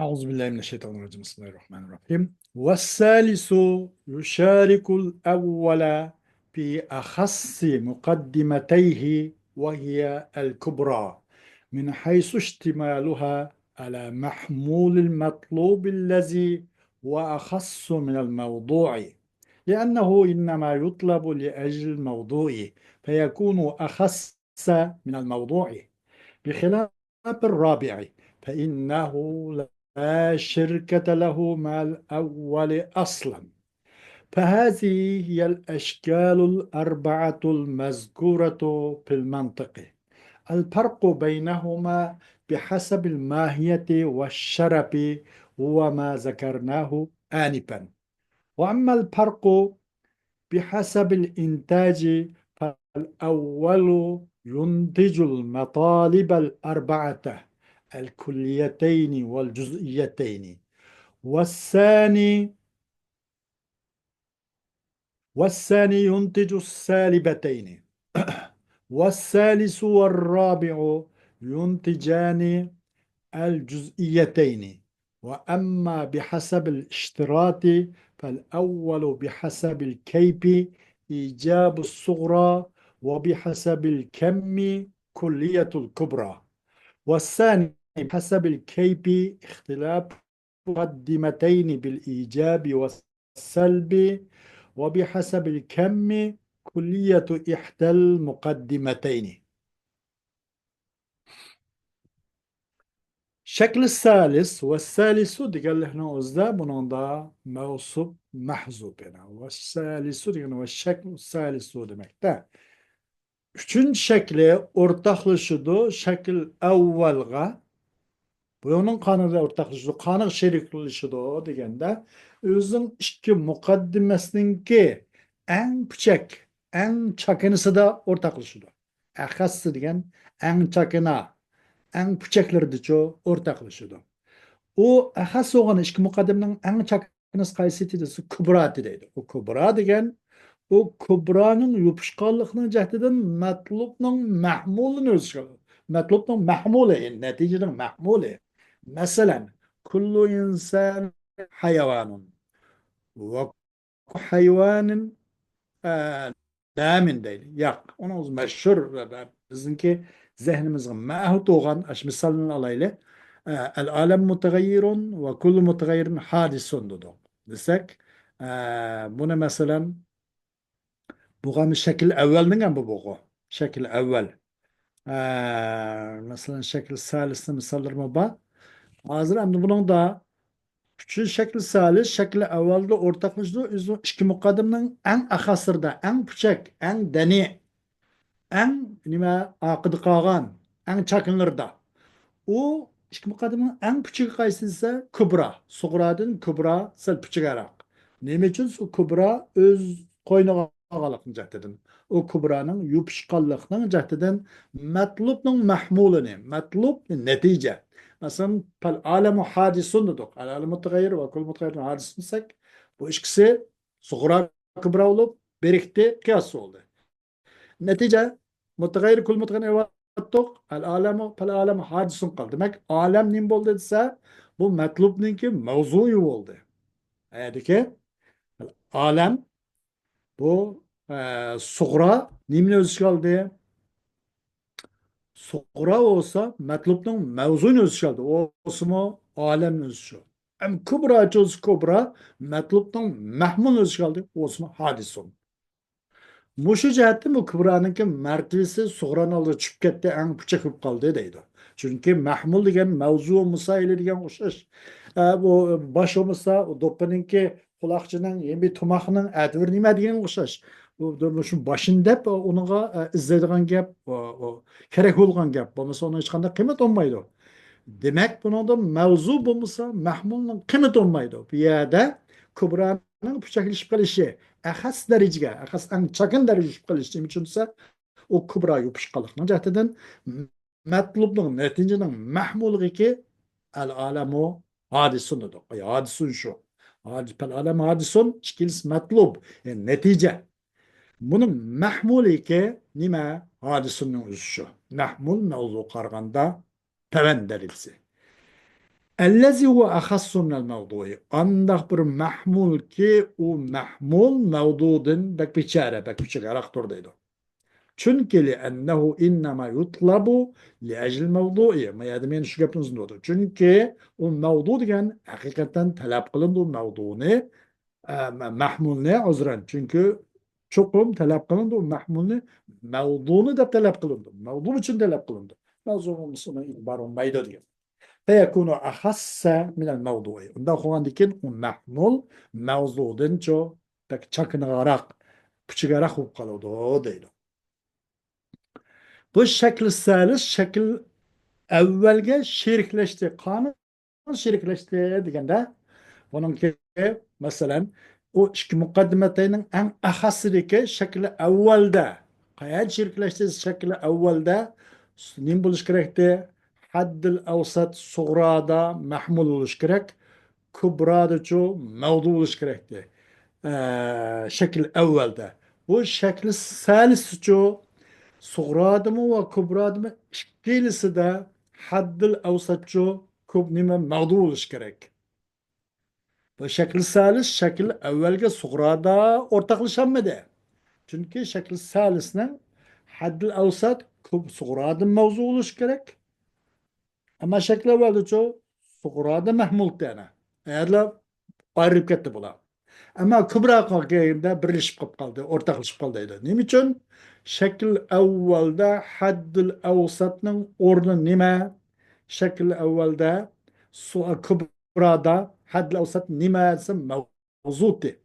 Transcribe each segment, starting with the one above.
أعوذ بالله من الشيطان الرجيم بسم الله الرحمن الرحيم والثالث يشارك الأول في أخص مقدمتيه وهي الكبرى من حيث اشتمالها على محمول المطلوب الذي هو أخص من الموضوع لأنه إنما يطلب لأجل الموضوع فيكون أخص من الموضوع بخلاف الرابع فإنه لا شركة له مع الأول أصلا. فهذه هي الأشكال الأربعة المذكورة في المنطق. الفرق بينهما بحسب الماهية والشرف هو ما ذكرناه آنفا. وأما الفرق بحسب الإنتاج فالأول ينتج المطالب الأربعة الكليتين والجزئيتين، والثاني ينتج السالبتين، والثالث والرابع ينتجان الجزئيتين. وأما بحسب الاشتراط فالأول بحسب الكيف إيجاب الصغرى، وبحسب الكم كلية الكبرى، والثاني بحسب الكيف اختلاف مقدمتين بالإيجاب والسلب، وبحسب الكم كلية إحدى المقدمتين. الشكل الثالث والثالث ديال هنا قصده bunun موصوب محذوف هنا والثالث ديال والشكل الثالث demekte. Üçüncü şekli ortaklaşıdı şekil evvelga. Bunun kanıda ortaklaşıdı, kanık şerikleşidi degende özün iki mukaddimesininki en küçük, en çakınısı da ortaklaşıdı. Ahası degen en çakına, en küçüklerdi ortaklaşıdı. O ahas olan iki mukaddiminin en çakınısı kayseti desi kubra deydi. O kubra degen o kubranın yapışkanlığının cehdeden metlubun mahmulunu ölçüyor. Metlubun mahmulu, neticenin mahmulu. Mesela kullu insan hayvanun ve hayvanın lamin değil. Yak. Onun meşhur bizimki zihnimizin mahut olan aş misalın alaylı el alem mutegayyirun ve kullu mutegayyirin hadisun dedik. Desek buna mesela buğa şekil evvelden bu buğa. Şekil evvel. Mesela şekil salisini misallarıma bak. Hazır hem bunun da küçük şekil salis, şekil evvelde ortaklaştığı iki mukaddiminin en ahasırda, en küçük, en deni, en nime akıdı kalan, en çakınlarda. O iki mukaddimenin en küçük kaysı ise Kubra. Suğradın Kubra sel küçükerek. Neme için o Kubra öz koynağa kalıqın cahdedin. O Kubra'nın yupuşqallığının cahdedin metlubun mahmulini. Metlub netice. Mesela pal alemu hadisun dedik. Al alemu tağayir ve kul mutağayirin hadisun sek. Bu ikisi Suğra Kubra olup birikti kıyas oldu. Netice mutagayir kul mutagayir tok al alemu fal alemu hadisun kal. Demek alem nim oldu ise bu metlubninki mevzuyu oldu. Yani ki alem bu suğra nimle öz kaldı. Suğra olsa metlubnin mevzuyunu öz kaldı. O olsun alem öz kaldı. Hem kubra çöz kubra metlubnin mahmul öz kaldı. O olsun hadisun. Muşu jihatdan bu Kubranınki mertebesi Suğran aldı çıkıp ketdi, en küçük bo'lib qoldi deydi. Çünkü mahmul degan mavzu musaili degan o'xshash. Bu bosh bo'lmasa, do'ppininki quloqchining, yemi tomoqning advir nima degan o'xshash. Bu shu boshini deb uninga izlaydigan gap, kerak bo'lgan gap. Bo'lmasa uni hech qanday qiymat olmaydi. Demek bunun da mevzu bulmasa mahmulun kıymet olmaydı. Bir yerde Kubra'nın bıçaklaşıp kalışı ahas dereceye, ahas en çakın dereceye kalışı içinse o Kubra yapışkalık. Necahteden metlubun, neticenin mahmulu ki el alemu hadisun dedik. Hadisun şu. Pel alemu hadisun şkils metlub. Yani netice. Bunun mahmulu ki nime hadisunun şu. Mahmul mevzu karganda peven derilsi. Ellezi huve ahassu minel mevdu'i. Andak bir mahmul ki o mahmul mevdudun bek biçare, bek biçare deydi. Çünkü li ennehu innema yutlabu li ecl mevdu'i. Ma yademeyin şu gapınızın oldu. Çünkü o mevdu degen hakikaten talep kılındı o mevdu'ni mahmulne uzran. Çünkü çokum talep kılındı o mahmulni mevdu'nu da talep kılındı. Mevdu için talep kılındı. Mevzu olmasına itibar olmaydı diyor. فيكون أخص من الموضوع. Onda hoğan dikin o mahmul mevzudun ço pek çakınarak küçügarak hukuk kalıdı değil. Bu şekil salis şekil evvelge şirkleşti. Kanun şirkleşti degende onun ki mesela o iki mukaddimetinin en ahasındaki şekli evvelde kayet şirkleşti şekli evvelde nim buluş gerekti haddil evsat suğrada mahmul oluş gerek kubrada ço mevdu oluş gerekti şekil evvelde bu şekli salis ço suğradımı ve kubradımı ikilisi de haddil evsat ço kub nime mevdu oluş gerek. Bu şekil salis şekil evvelge suğrada ortaklaşanmadı. Çünkü şekil salisinin haddil evsat kub suğradın mevzu oluş gerek. Ama şekil evvelde ço suğrada mahmul tane. Eğerle ayrılıp gitti bula. Ama Kübra kalkayında birleşip kaldı, ortaklaşıp kaldıydı. Nim için? Şekil evvelde haddil evsatının ornu nime? Şekil evvelde Kübra'da haddil evsat nimesi mevzuti.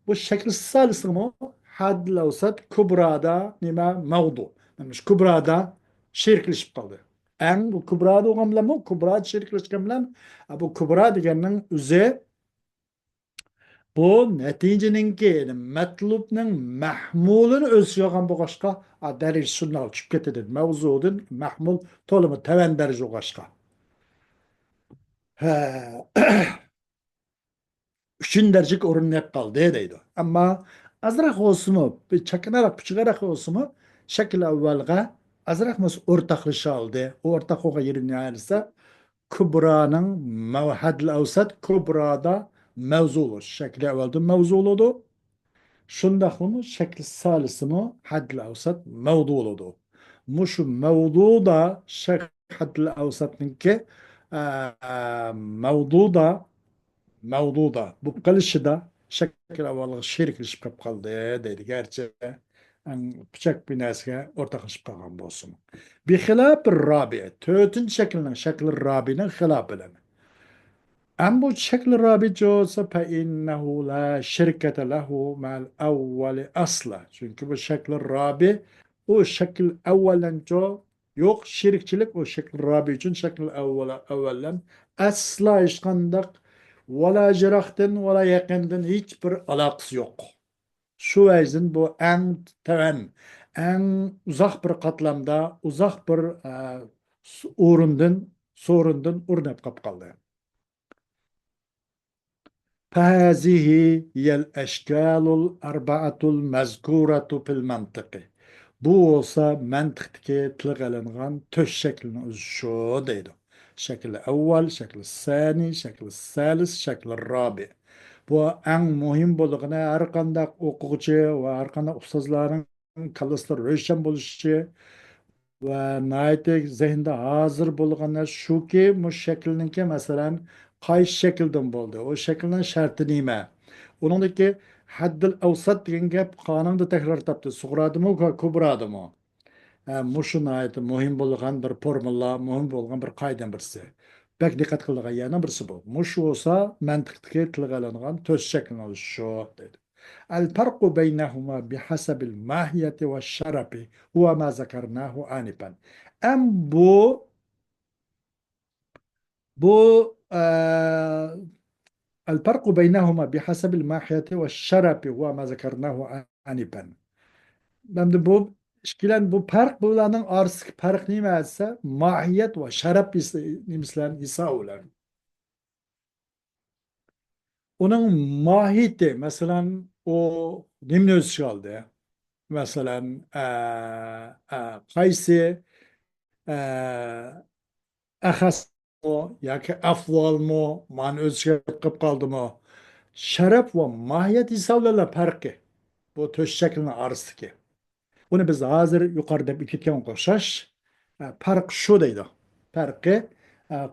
Bu şekil salisi mı? Haddil evsat Kübra'da nime mevdu. Yani Kübra'da şirkleşip kaldı. En bu Kübra'da oğamla mı? Kübra'da şirkleşip kaldı. Bu Kübra degenin üzeri bu neticeninki metlubning mahmulini o'z yo'g'on bo'lg'achqa darajasini tushib ketadi mavzudin mahmul to'limi tavan daraja bo'lg'achqa uchinchi darajaga o'rinlab qoldi deydi ammo azroq olsinmi chakanaroq pichig'aroq olsinmi shakl avvalga azroq o'rtaqlasha oldi o'rtaq olgan yerini ayirsa Kübra'nın hadl avsat Kübra'da mevzu olur. Şekli evvelde mevzu oldu. Şundaqmı şekli salisi mi hadl avsat mevdu oldu. Muşu mevdu da hadl avsatınki mevdu da bu kalışı da şekil evvelde şirkleşip kap kaldı dedi. Gerçi bıçak binasına ortaklaşıp kalgan bolsun. Bir hilaf bir rabi. Tötün şeklinin şekli rabinin hilaf bilen. أما الشكل الرابع جوز فإنه لا شركة له مع الأول أصلا çünkü bu şekil rabi o şekil evvelen jo yok şirkçilik o şekil rabi için şekil evvelen asla işkandak vela cirahtin vela yakından hiçbir alakası yok. Şu yüzden bu en uzak bir katlamda uzak bir sorundan urnep kapkaldı. فهذه هي الأشكال الأربعة المذكورة في المنطق. Bu olsa mantıktaki tılgalanan töz şeklini şu deydi. Şekil evvel, şekil sani, şekil salis, şekil rabi. Bu en mühim bulduğuna her kandak okuğucu ve her kandak ustazların kalıstır röşen buluşu ve nayeti zihinde hazır bulğanlar şu ki bu şekilninki mesela qaysi şekilden bo'ldi o şeklinin şartı nima uningdagi haddil avsat degan gap qonunda takror topdi sug'radimi kubradimi mushu nihoyatda muhim bo'lgan bir formula muhim bo'lgan bir qoidadan birisi bak diqqat qiladigan yana birisi bu mushu bo'lsa mantiqdagi tilga olingan to'rt shaklni olish shu dedi الفرق بينهما بحسب الماهية والشرف هو ما ذكرناه آنفا أم bu الفرق بينهما بحسب الماهية والشرف هو ما ذكرناه آنفا. Şimdi bu işkilen bu fark bulanın arasındaki fark neyse ise mahiyet ve şarap nimslen isa olan. Onun mahiyeti mesela o nimne öz kaldı. Mesela kaysi ahas yoki afvolmi mani o'ziga qilib qoldimi? Sharaf va mohiyat hisoblanadi farqi. Bu to'rt shaklni orasidagi. Buni biz hozir yuqorida aytgan o'xshash farq shu deydi. Farqi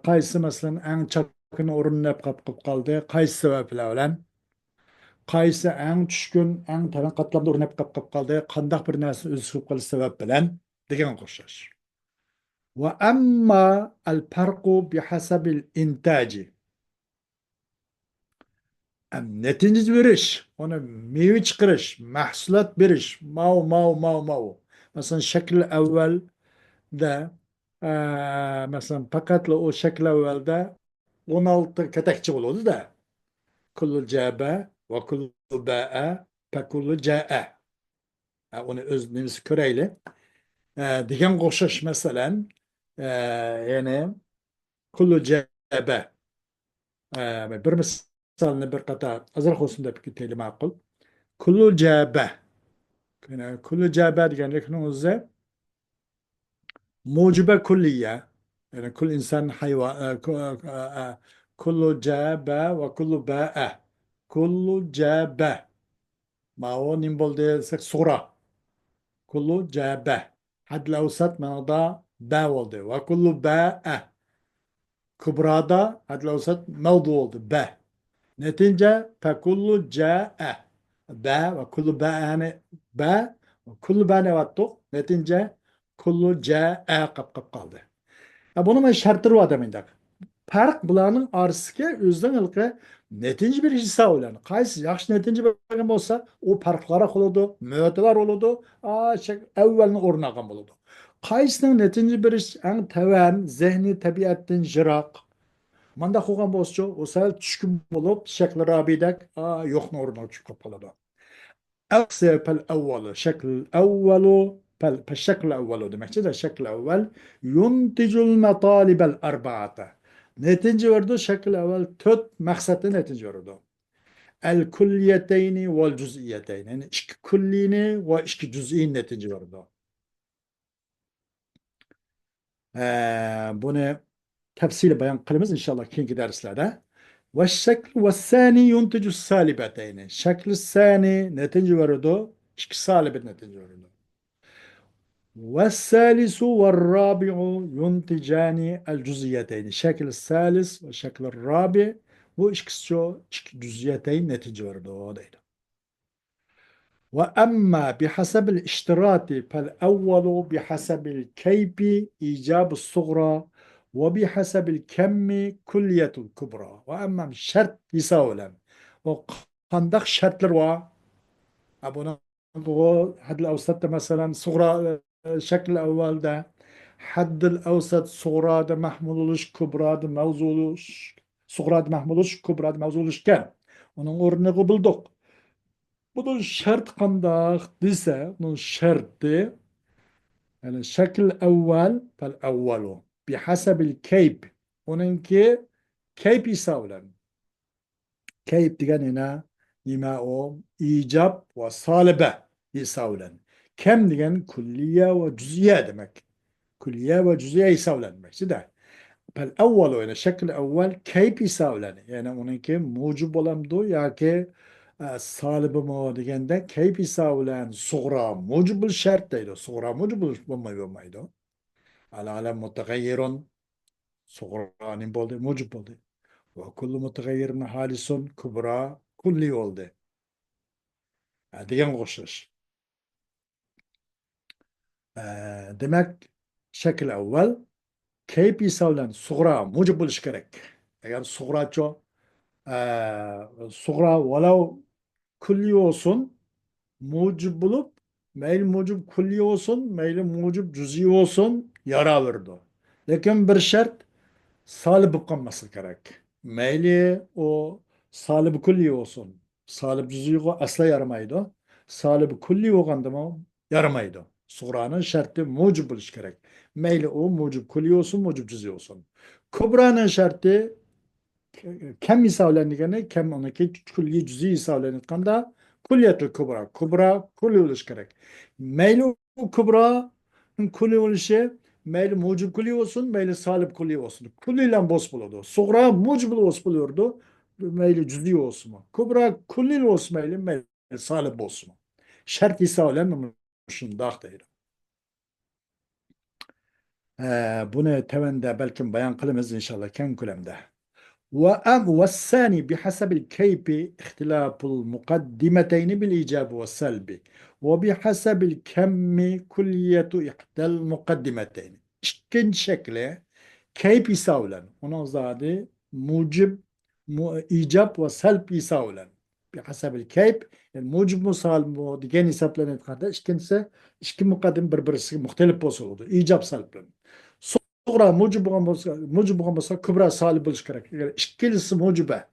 qaysi masalan eng chakini o'rinlab qolib qoldi, qaysi sabablar bilan, qaysi eng tushkun, eng tarin qatlamda o'rinlab qolib qoldi, qandaq bir narsani o'zi qilib qolish sabab bilan degan o'xshash. Ve amma el farku bihasabil intaci. Netice veriş, ona meyve çıkarış, mahsulat veriş, mau. Mesela şekil evvel de mesela fakatla o şekil evvelde 16 ketekçi olurdu da kullu cebe ve kullu be'e fe kullu ce'e. Onu özlemimiz köreyle. Digen koşuş mesela yani kullu cebe. Bir misalini bir qator azal xususida fikr ma'qul. Kullu jabe. Yani kullu jabe deganlikning o'zi mujiba kulliya. Yani kul insan hayvan kullu jabe ve kullu ba'a. Kullu jabe. Ma o nim bo'ldi desak sura. Kullu jabe. Hadl avsat manada ba oldu. Ve kullu ba'a. Kubrada hadl avsat mevdu oldu. Ba. Netince fekullu ca'e. Be ve kullu be yani be ve kullu be ne vattuk. Netince kullu ca'e kap kaldı. Bunun ben şartları var demindak. Fark bularning orasiga o'zidan ilqi netinci bir hissa bo'ladi. Qaysi yaxshi netinci bo'lgan bo'lsa, u farqlar bo'ladi, mo'talar bo'ladi, avvalni o'rni olgan bo'ladi. Qaysining netinci bir eng tavan, zehni tabiatdan yiroq. Manda qilgan bo'lsa, u sal tushkun bo'lib, shakli robiydek, yo'qni o'rniga tushib qoladi. Aksi pel avvalu, şekl avvalu, pel şekl avvalu demekçi de şekl avval yunticul metalibel arbaata. Netince verdi şekl avval tört maksatı netince verdi. El kulliyeteyni vel cüz'iyeteyni. Yani iki kullini ve iki cüz'in netince verdi. Bunu tefsili bayan kılımız inşallah keyinki derslerde. والشكل والثاني ينتج السالبتين الشكل الثاني نتيجة ورده شك سالب نتيجة ورده والثالث والرابع ينتجان الجزئيتين الشكل الثالث والشكل الرابع وإشكسو جزئيتين نتيجة ورده وأما بحسب الاشتراط فالأول بحسب الكيف إيجاب الصغرى وبحسب الكم كلية الكبرى وأما الشرط يساولا وقندق شرط الروا أبونا حد الأوسط مثلا صغرى الشكل الأول ده حد الأوسط صغرى ده محمولش كبرى ده موزولش صغرى ده محمولش كبرى ده موزولش كان ونقول نقبل Bunun şart kandak dese, bunun şartı yani şekil evvel fel evvelu bihasabil keyp. Onunki keyp isavlen. Keyp diyen yine o icap ve salibe isavlen. Kem diyen külliye ve cüziye demek. Külliye ve cüziye isavlen demek. فالأول يعني الشكل الأول كيف يساوي يعني onunki mucub olamdı ya ki salibı mı degende keyf yisavlen suğra mucubul şart deydi. Suğra mucubul olmaydı. Alem mutagayyirun suğra'nın oldu mucub oldu. Ve kullu mutagayyirin halisun kubra kulli oldu. Degen koşuş. Demek şekil evvel keyf yisavlen suğra mucub buluş gerek. Eğer suğra çok suğra velev külli olsun mucib bulup meyli mucib külli olsun meyli mucib cüzi olsun yara verdi. Lakin bir şart salib kalması gerek. Meyli o salib külli olsun. Salib cüzi asla yaramaydı. Salib külli olgandı mı yaramaydı. Suğranın şartı mucib buluş gerek. Meyli o mucib külli olsun mucib cüzi olsun. Kubra'nın şartı kem isavlendigani kem onaki külli cüzi isavlenitganda kulliyetul kubra. Kubra kulli oluş gerek. Meyli o kubra kulli oluşu Meyli mucib kulli olsun, meyli salip kulli olsun. Kulliyle boz buludu. Sugra mucib olsun buluyordu. Meyli cüz'i olsun. Kubra kulli olsun meyli salip olsun. Şart ise öyle şundak değil. Bunu tevende belki bayan kılımız inşallah ken kulemde. والثاني بحسب الكيف اختلاف المقدمتين بالإيجاب والسلب وبحسب الكم كلية إحدى المقدمتين إشكن شكله كيف يساولا ونظادي موجب إيجاب وسلب يساولا بحسب الكيف الموجب مسالب ديجين يسابلن قاعدة إشكنسة إشكن مقدم بربرس مختلف بوصولده إيجاب سلب صغرى موجب olmasa kübra salib buluş gerek. Yani İkilisi mucibe.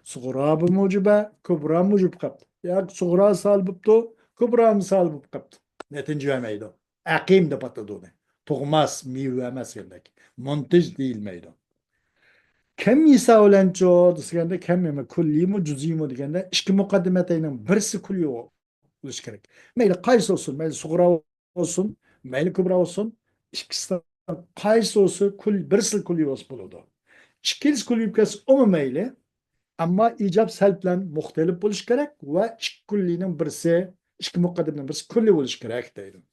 Sıغرى بموجبة كبرى موجب قبط. Ya صغرى salibuptu, kübra mı salibip kaptı. Netince vermeydi. Akim de patladı. Tuğmaz, miyvemez gelmek. Montaj değil meydan. Kem yisa olan çoğu dışında kem mi kulli mi cüzi mi diyende işki mukaddimeteyinin birisi kulli oluş gerek. Meyli kays olsun, meyli suğra olsun, meyli kübra olsun, işkisi kays olsun, birisi kulli olsun buludu. İşkiliz kulli yükes o mu meyli ama icab selplen muhtelif buluş gerek ve işki kullinin birisi, işki mukaddimenin birisi kulli buluş gerek deydim.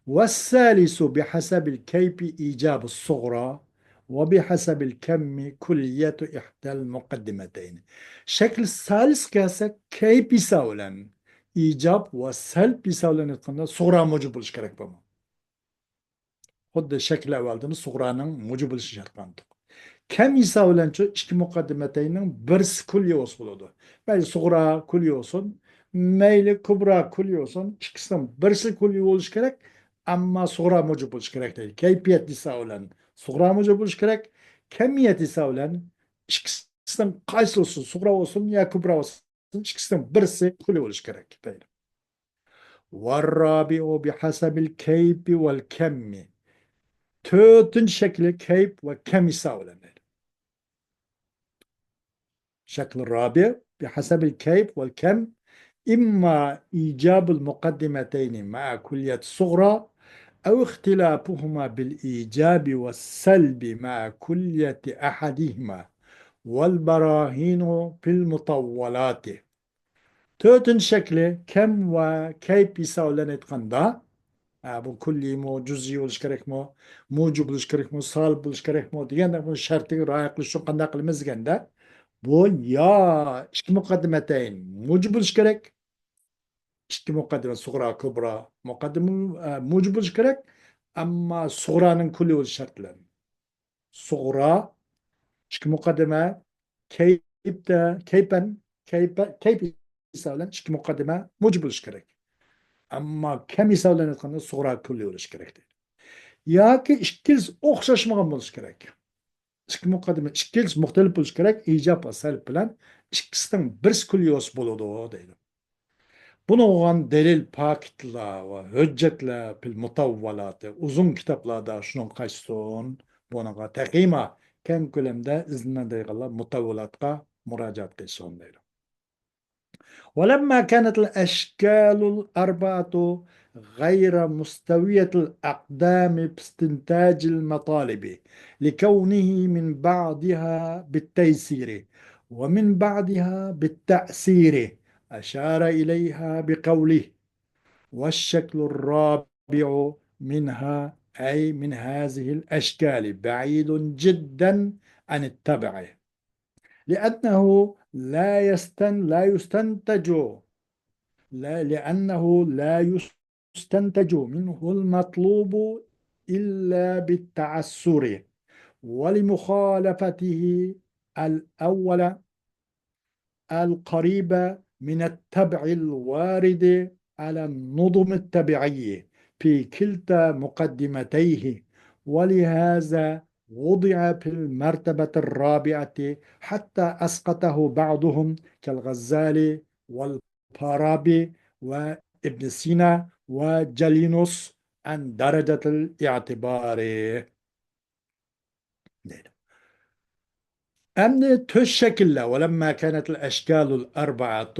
والثالث بحسب الكيف إيجاب الصغرى وبحسب الكم كلية إحدى المقدمتين شكل الثالث كاسة كيف يساولا إيجاب وسلب يساولا صغرى موجب الشكرك بما خد الشكل أولدن صغرانın موجب الشكرك Kem yisavlenço iki mukaddimeteynin birisi kulli olsun buludu. Meyli suğra kulli olsun, meyli kubra kulli olsun. İkisinden birisi kulli oluş gerek ama suğra mucub oluş gerek değil. Keyfiyet yisavlen suğra mucub oluş gerek. Kemiyet yisavlen ikisinden kays olsun, suğra olsun ya kubra olsun. İkisinden birisi kulli oluş gerek değil. والرابع بحسب الكيف والكم. Tötün şekli keyf ve kem yisavlenir. الشكل الرابع بحسب الكيف والكم إما إيجاب المقدمتين مع كلية الصغرى أو اختلافهما بالإيجاب والسلب مع كلية أحدهما والبراهين في المطولات تۆتىنچى شەكلى كم وكيف يساويلەنىدىغاندا bu kulli mi, cüz'i bo'lishi kerakmi, mujib bo'lishi kerakmi, salib bo'lishi kerakmi deganda bu shartiga rioya qilish uchun qanday qilamiz deganda bu yo ikki muqaddimatayn mujib bo'lishi kerak, ikki muqaddima sug'ra, kubra muqaddima mujib bo'lishi kerak, ammo sug'raning kulli bo'lishi shart bilan. Sug'ra ikki muqaddima kayfda kayf hisoblan ikki muqaddima mujib bo'lishi kerak. Ammo kam hisoblanayotganda sug'ra kulli bo'lishi kerak deydi. Yoki ikkilisi o'xshashmagan bo'lishi kerak. Ikki muqaddima ikkilisi muxtalif bo'lishi kerak, ijob va salb bilan ikkisidan birisi kulliyos bo'ladi deydi. Buni olgan delil pakitlar va hujjatlar fil mutavvalati uzun kitoblarda shuni qaysin bunaqa taqima keng ko'lamda izlanadiganlar mutavvalatga murojaat qilsin deydi. ولما كانت الأشكال الأربعة غير مستوية الأقدام باستنتاج المطالب لكونه من بعضها بالتيسير ومن بعضها بالتأثير أشار إليها بقوله والشكل الرابع منها أي من هذه الأشكال بعيد جدا عن التبع لأنه لا يستنتج لأنه لا يستنتج منه المطلوب إلا بالتعسر ولمخالفته الأول القريب من التبع الوارد على النظم التبعية في كلتا مقدمتيه ولهذا وضع في المرتبة الرابعة حتى أسقطه بعضهم كالغزالي والفارابي وابن سينا وجالينوس عن درجة الاعتبار. أمن تشكل ولما كانت الأشكال الأربعة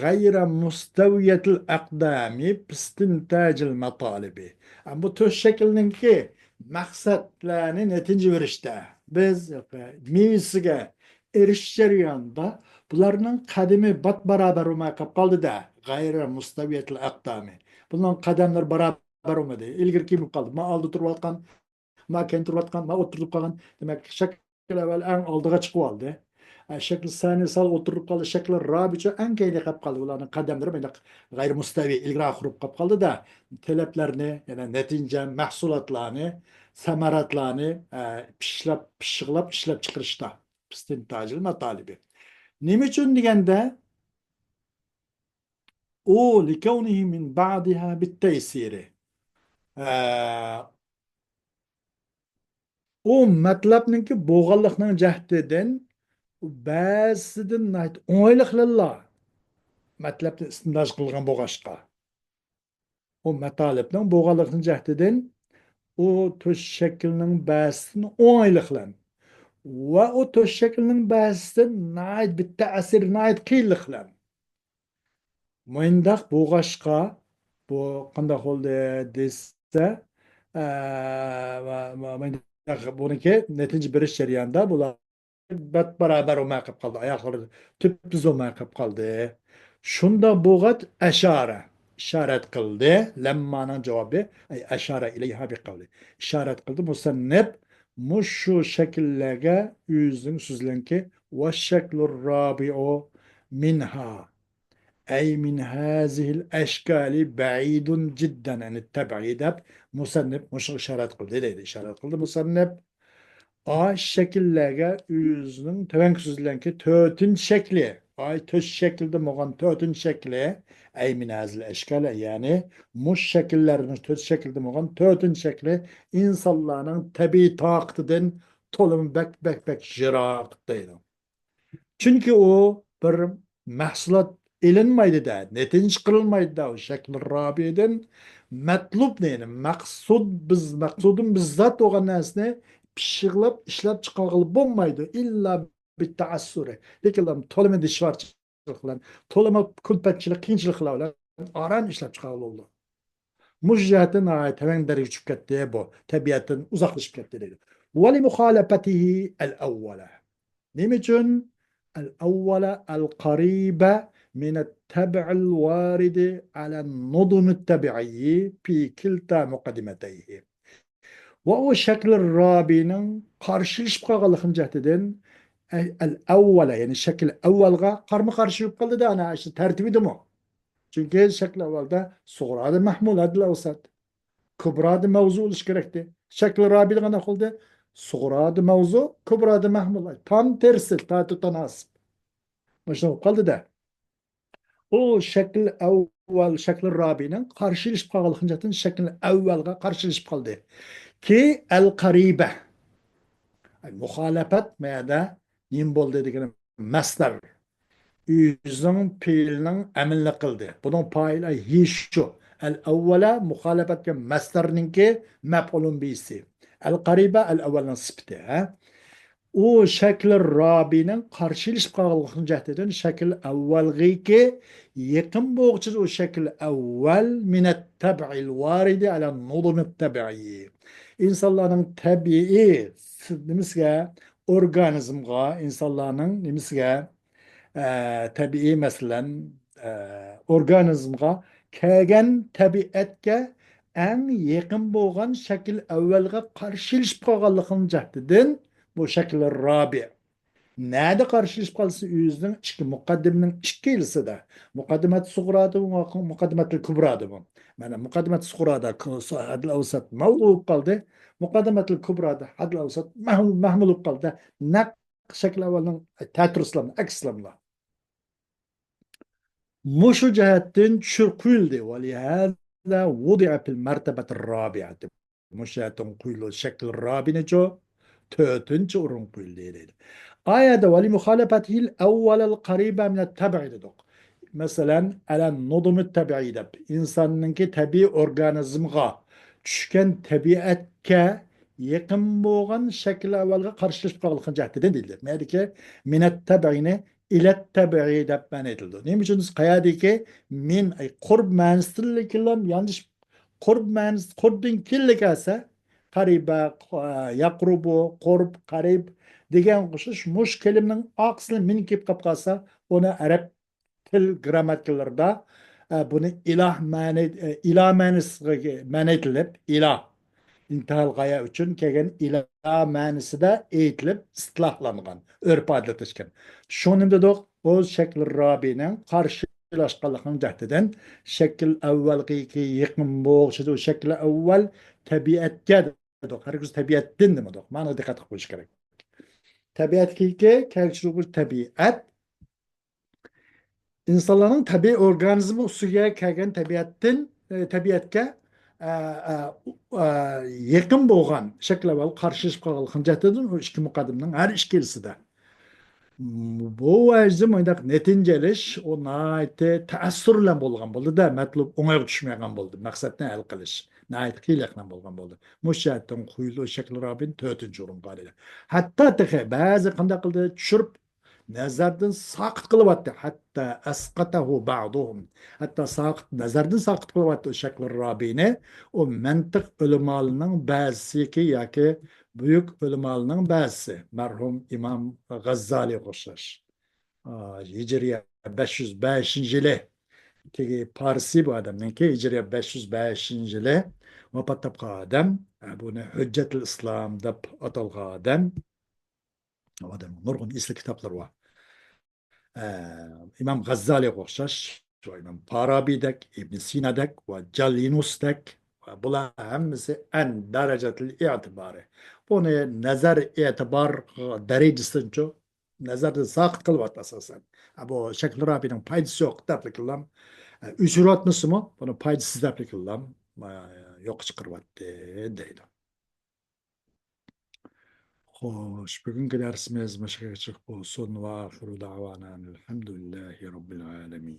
غير مستوية الأقدام باستنتاج المطالب. أم تشكل نكى مقصد لاني نتيجة ورشته biz mevzuga erishish jarayonida bularning qadimi bat barobar bo'lmay qolib qoldida g'ayri mustaviyatil aqdami bularning qadamlari barobar bo'lmadi ilgari kelib qoldi ma oldi turayotgan ma keyin turayotgan ma o'tirib qolgan demak shakl avval eng oldiga chiqib oldi shakl sani sal o'tirib qoldi shakl robicha eng keyinga qolib qoldi ularning qadamlari g'ayri mustaviy ilgari qurib qolib qoldida talablarni yana natija mahsulotlarni samaratlarni pishiqlab ishlab chiqarishda istintojil matalibi nima uchun deganda u likawnihi min ba'diha bitaysiri u matlabniki bo'g'anliqning jahdidan ba'zidan o'ng'ayliqlillah matlabni istintaj qilgan bo'g'ashqa u matalibning bo'g'anliqning jahdidan u to'sh shaklning ba'zisini o'ng'ayliqlan va o to'sh shaklning ba'zisidan bitta asir qiyinliqlan mo'yindoq bo'g'ashqa bu qanday bo'ldi desa buniki natija berish jarayonida bular bat barobar bo'lmay qolib qoldi oyoqlari tubsiz bo'lmay qolib qoldi shunda bo'g'at ishorat qildi lammaning javobi ay ashara ilayha biqavli ishorat qildi musannif mushu shakllarga o'zining so'zlanki va shaklur robiu minha ay min hazihil ashkali ba'idun jiddan an tabi'id musannif mushu ishorat qildi deydi ishorat qildi musannif ay shakllarga o'zining tavanki so'zlanki to'rtinchi shakli ay to'rt shaklda bo'lgan to'rtinchi shakli ay min hazil ashkali ya'ni mush shakllarning to'rt shaklda bo'lgan to'rtinchi shakli insonlarning tabiiy toqatidan to'lim bak jiroq deydi chunki u bir mahsulot ilinmaydida netinch qilinmaydida u shakl robiydan matlub deydi maqsudim bizzat bo'lgan narsani pishiqlab ishlab chiqarg'ili bo'lmaydi illa bitta assuri lekin to'lima dishvarchilik bilan to'lima kulpatchilik qiyinchiliklar bilan oran ishlab chiqarg'ili bo'ldi mush jihatdan tavan daraga tushib ketdi bu tabiatdan uzoqlashib ketdi deydi vali muxolafatihi al avvala nima uchun al avvala al qariba من التبع الوارد على النظم التبعي في كلتا مقدمتيه وهو شكل الرابين قارشيش بقى جهتدين الأول يعني الشكل الأول قرم قارشي بقى ده أنا عشان ترتيبي دمو çünkü الشكل الأول ده صغرى هذا محمول هذا الأوسط كبرى هذا موضوع إيش كرهته شكل الرابين أنا قلت صغرى هذا موضوع كبرى هذا محمول tam tersi تناسب مش قلت ده o şekil evvel şekil Rabi'nin karşılaşıp kalınca şekil evvelga karşılaşıp kaldı ki el karibe muhalefet meyada nim bol dedikleri mastar yüzün fiilinin emilini kıldı bunun payla hiç şu el evvela muhalefet mastarninki mef'ulun bisi el karibe el evvelin sıfatı o şekil Rabi'nin karşılaşıp kalınca jahtidan şekil evvelgiki yakın boğuçuz o şekil evvel minet tab'il varidi ala nudumit tabi'i. İnsanların tabii nimisiga organizmga insanların nimisiga tabii meselen organizmga kelgen tabiatga en yakın boğan şekil evvelge karşılaşıp kalınca jahtidan bu şekil Rabi. Nerede karşılaşıp kalırsa yüzünün iki mukaddiminin iki ilisi de. Mukaddimet suğradı mı, mukaddimet kübradı mı? Yani mukaddimet suğrada hadil avsat mevlu kaldı. Mukaddimet kübrada hadil avsat mahmulu kaldı. Ne şekil evvelinin teatir İslam'la, ek-İslam'la. Muşu cihetten çürküldü. Ve lihâzâ vudi'a fil mertebet rabi'ati. Muşu cihetten kuyulu şekil rabine co. Dördüncü orun kuyuldu. Ayette ve li muhalefetihil evvelel karibe minet tabi'i dedik. Mesela elen nudumu tabi'i de insanınki tabi organizmga düşken tabiatke yaqin bo'lgan shakl avvalga qarshilashib qolgan jihatidan deyildi. Mayli minat tabiini ilat tabii deb ma'no etildi. Nima uchun qayerdiki min ay qurb ma'nosida kelgan yanlış qurb ma'nosi qurbdan kelsa qariba yaqrubu qurb qarib degan qo'shish mush kelimaning oqsili min kelib qolib qolsa uni arab til grammatikalarida buni ilah ma'nosiga ma'no etilib ilah intihal g'oya uchun kelgan ilah ma'nosida aytilib islohlangan urf odatlashgan shuni dedik o shakl robining qarshilashganligining jihatidan shakl avvalgi yaqin bo'lishida o shakl avval tabiatga dedik hargiz tabiatdan demadik ma'no diqqat qo'yish kerak tabiatga kelishuvchi tabiat insanların tabi organizmi ustiga kelgan tabiatga yaqin bo'lgan shakl avval qarshilashib qolgan jihatidan u ikki muqaddimning har ikkilisida bu vajda netinjelish o naiti ta'assürlen bo'lgan bo'ldi da matlub o'ng'ayga tushmagan bo'ldi maqsadni hal qilish nait qiyliqdan bo'lgan bo'ldi mushatdan quylu shakl robin 4-chi o'ringa oldi hatto ba'zi qanday qildi tushirib nazardan saqit qilyapti hatto asqatahu ba'duhum hatto saqit nazardan saqit qilyapti o shakl robini o mantiq ulamolarining ba'zisi yoki buyuk ulamolarining ba'zisi marhum imom G'azzoliga o'xshash hijriya 505-yili tegi Parsi bu odamniki hijriya 505-yili vafot topgan odam buni Hujjatul Islom deb atalgan odam nurg'un esli kitoblar bor imom G'azzoliga o'xshash imom Farabiydak ibn Sinadak va Jalinusdak bular hammasi an darajatil e'tibori buni nazar e'tibor darajasigacha nazarda saqit qilyapti asosan bu shakl robining foydasi yo'q deb qilam uchiryapmisimi buni foydasiz deb qilam yo'q chiqaryapti deydi xo'sh bugungi darsimiz mana shu yerga bo'lsin va oxiru davana alhamdulillahi robbil alamin